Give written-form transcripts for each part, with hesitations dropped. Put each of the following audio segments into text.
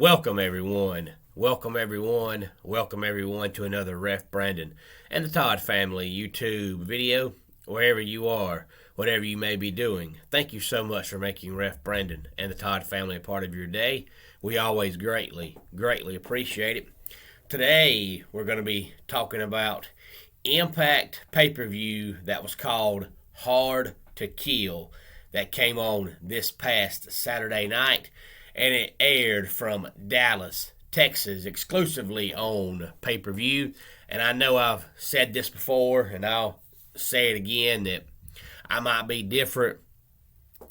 Welcome everyone. Welcome everyone. Welcome everyone to another Ref Brandon and the Todd family YouTube video. Wherever you are, whatever you may be doing, thank you so much for making Ref Brandon and the Todd family a part of your day. We always greatly appreciate it. Today we're going to be talking about Impact pay-per-view that was called Hard to Kill that came on this past Saturday night, and it aired from Dallas, Texas, exclusively on pay-per-view. And I know I've said this before, and I'll say it again, that I might be different,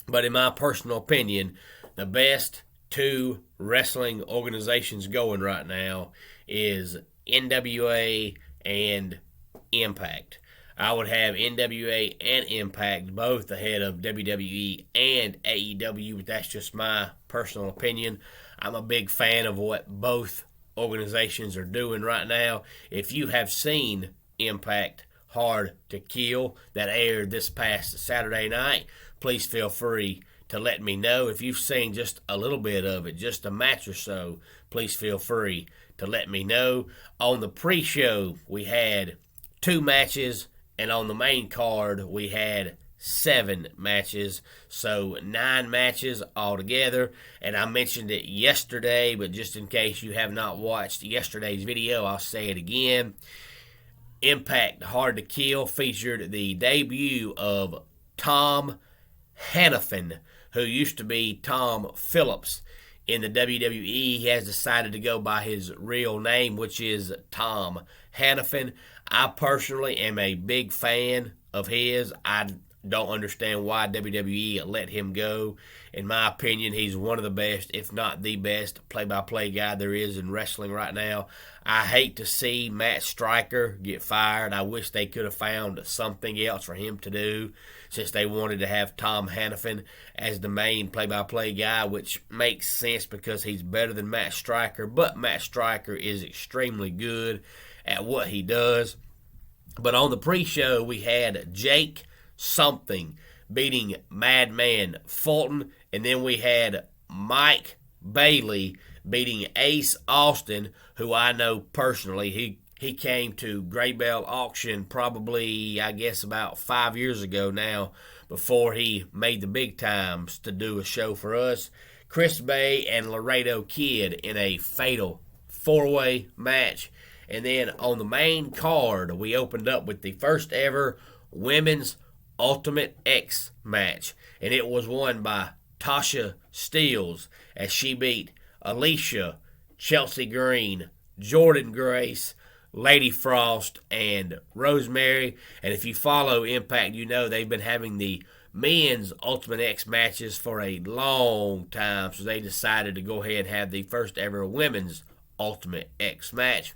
but in my personal opinion, the best two wrestling organizations going right now is NWA and Impact. I would have NWA and Impact both ahead of WWE and AEW, but that's just my personal opinion. I'm a big fan of what both organizations are doing right now. If you have seen Impact Hard to Kill that aired this past Saturday night, please feel free to let me know. If you've seen just a little bit of it, just a match or so, please feel free to let me know. On the pre-show, we had 2 matches, and on the main card, we had 7 matches, so 9 matches altogether. And I mentioned it yesterday, but just in case you have not watched yesterday's video, I'll say it again. Impact Hard to Kill featured the debut of Tom Hannafin, who used to be Tom Phillips in the WWE. He has decided to go by his real name, which is Tom Hannafin. I personally am a big fan of his. I don't understand why WWE let him go. In my opinion, he's one of the best, if not the best, play-by-play guy there is in wrestling right now. I hate to see Matt Striker get fired. I wish they could have found something else for him to do, since they wanted to have Tom Hannafin as the main play-by-play guy, which makes sense because he's better than Matt Striker. But Matt Striker is extremely good at what he does. But on the pre-show, we had Jake Something beating Madman Fulton, and then we had Mike Bailey beating Ace Austin, who I know personally. He came to Gray Bell Auction probably, I guess, about 5 years ago now, before he made the big times to do a show for us. Chris Bay and Laredo Kid in a fatal 4-way match. And then on the main card, we opened up with the first ever Women's Ultimate X match. And it was won by Tasha Steelz as she beat Alicia, Chelsea Green, Jordan Grace, Lady Frost, and Rosemary. And if you follow Impact, you know they've been having the men's Ultimate X matches for a long time. So they decided to go ahead and have the first ever women's Ultimate X match.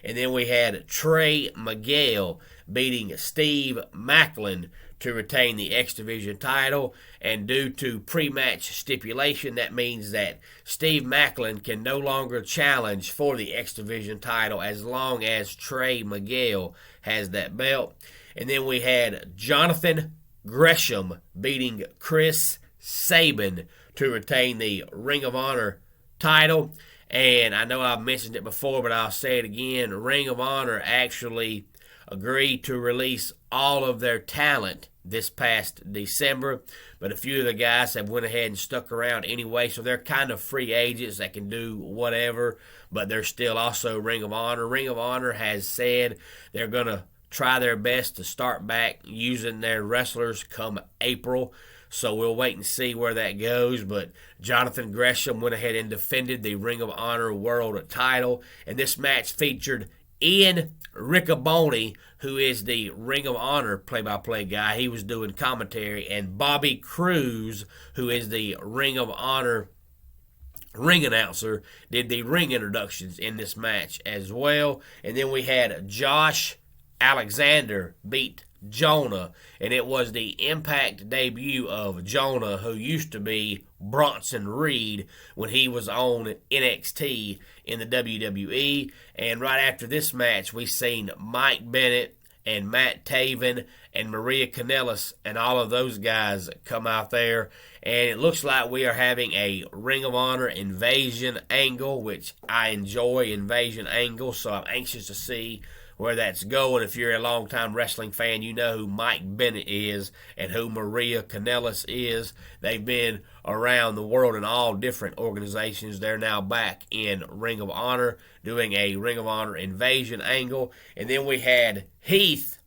And then we had Trey Miguel beating Steve Macklin to retain the X Division title. And due to pre-match stipulation, that means that Steve Macklin can no longer challenge for the X Division title as long as Trey Miguel has that belt. And then we had Jonathan Gresham beating Chris Sabin to retain the Ring of Honor title. And I know I've mentioned it before, but I'll say it again. Ring of Honor actually agreed to release all of their talent this past December, but a few of the guys have went ahead and stuck around anyway, so they're kind of free agents that can do whatever, but they're still also Ring of Honor. Ring of Honor has said they're going to try their best to start back using their wrestlers come April. So we'll wait and see where that goes. But Jonathan Gresham went ahead and defended the Ring of Honor World title. And this match featured Ian Riccoboni, who is the Ring of Honor play-by-play guy. He was doing commentary. And Bobby Cruz, who is the Ring of Honor ring announcer, did the ring introductions in this match as well. And then we had Josh Alexander beat Jonah, and it was the Impact debut of Jonah, who used to be Bronson Reed when he was on NXT in the WWE. And right after this match, we seen Mike Bennett and Matt Taven and Maria Kanellis and all of those guys come out there. And it looks like we are having a Ring of Honor Invasion angle, which I enjoy Invasion angles, so I'm anxious to see where that's going. If you're a longtime wrestling fan, you know who Mike Bennett is and who Maria Kanellis is. They've been around the world in all different organizations. They're now back in Ring of Honor doing a Ring of Honor Invasion angle. And then we had Heath,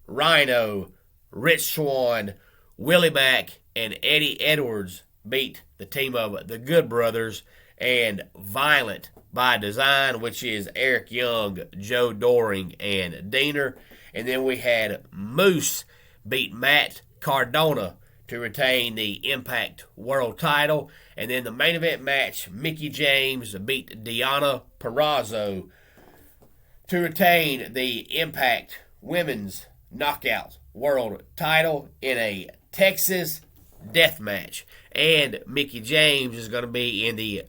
Rhino, Rich Swann, Willie Mack, and Eddie Edwards beat the team of the Good Brothers and Violent by Design, which is Eric Young, Joe Doring, and Diener. And then we had Moose beat Matt Cardona to retain the Impact World title. And then the main event match, Mickie James beat Deonna Purrazzo to retain the Impact Women's Knockout World title in a Texas death match. And Mickie James is going to be in the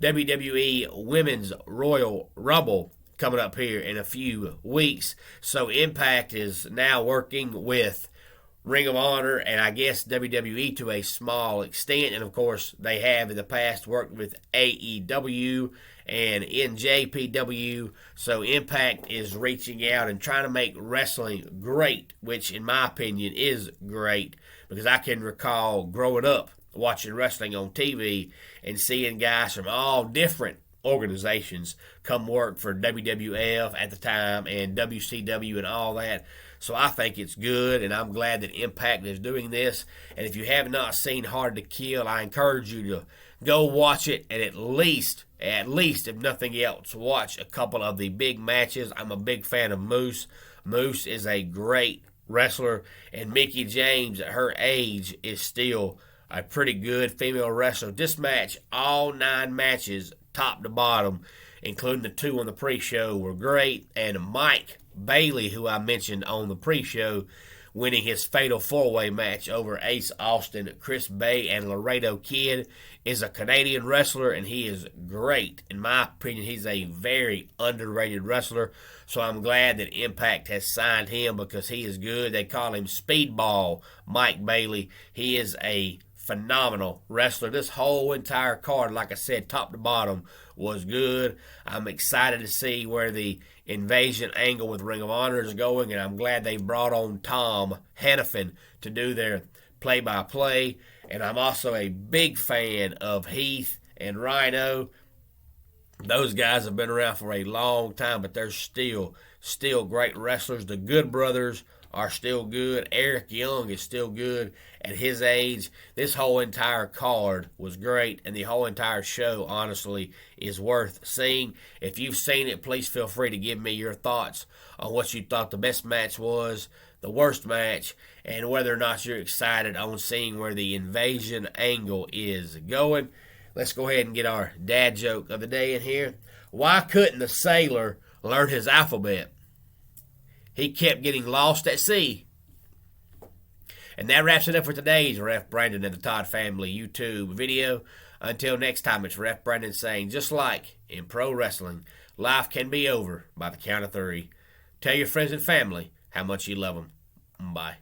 WWE Women's Royal Rumble coming up here in a few weeks. So Impact is now working with Ring of Honor and I guess WWE to a small extent. And of course, they have in the past worked with AEW and NJPW. So Impact is reaching out and trying to make wrestling great, which in my opinion is great, because I can recall growing up watching wrestling on TV and seeing guys from all different organizations come work for WWF at the time and WCW and all that. So I think it's good, and I'm glad that Impact is doing this. And if you have not seen Hard to Kill, I encourage you to go watch it, and at least, if nothing else, watch a couple of the big matches. I'm a big fan of Moose. Moose is a great wrestler, and Mickie James at her age is still a pretty good female wrestler. This match, all 9 matches, top to bottom, including the 2 on the pre-show, were great. And Mike Bailey, who I mentioned on the pre-show, winning his fatal 4-way match over Ace Austin, Chris Bay, and Laredo Kid, is a Canadian wrestler, and he is great. In my opinion, he's a very underrated wrestler, so I'm glad that Impact has signed him because he is good. They call him Speedball Mike Bailey. He is a phenomenal wrestler. This whole entire card, like I said, top to bottom, was good. I'm excited to see where the Invasion angle with Ring of Honor is going, and I'm glad they brought on Tom Hannafin to do their play-by-play. And I'm also a big fan of Heath and Rhino. Those guys have been around for a long time, but they're still great wrestlers. The Good Brothers are still good. Eric Young is still good at his age. This whole entire card was great, and the whole entire show, honestly, is worth seeing. If you've seen it, please feel free to give me your thoughts on what you thought the best match was, the worst match, and whether or not you're excited on seeing where the Invasion angle is going. Let's go ahead and get our dad joke of the day in here. Why couldn't the sailor learn his alphabet? He kept getting lost at sea. And that wraps it up for today's Ref Brandon and the Todd Family YouTube video. Until next time, it's Ref Brandon saying, just like in pro wrestling, life can be over by the count of 3. Tell your friends and family how much you love them. Bye.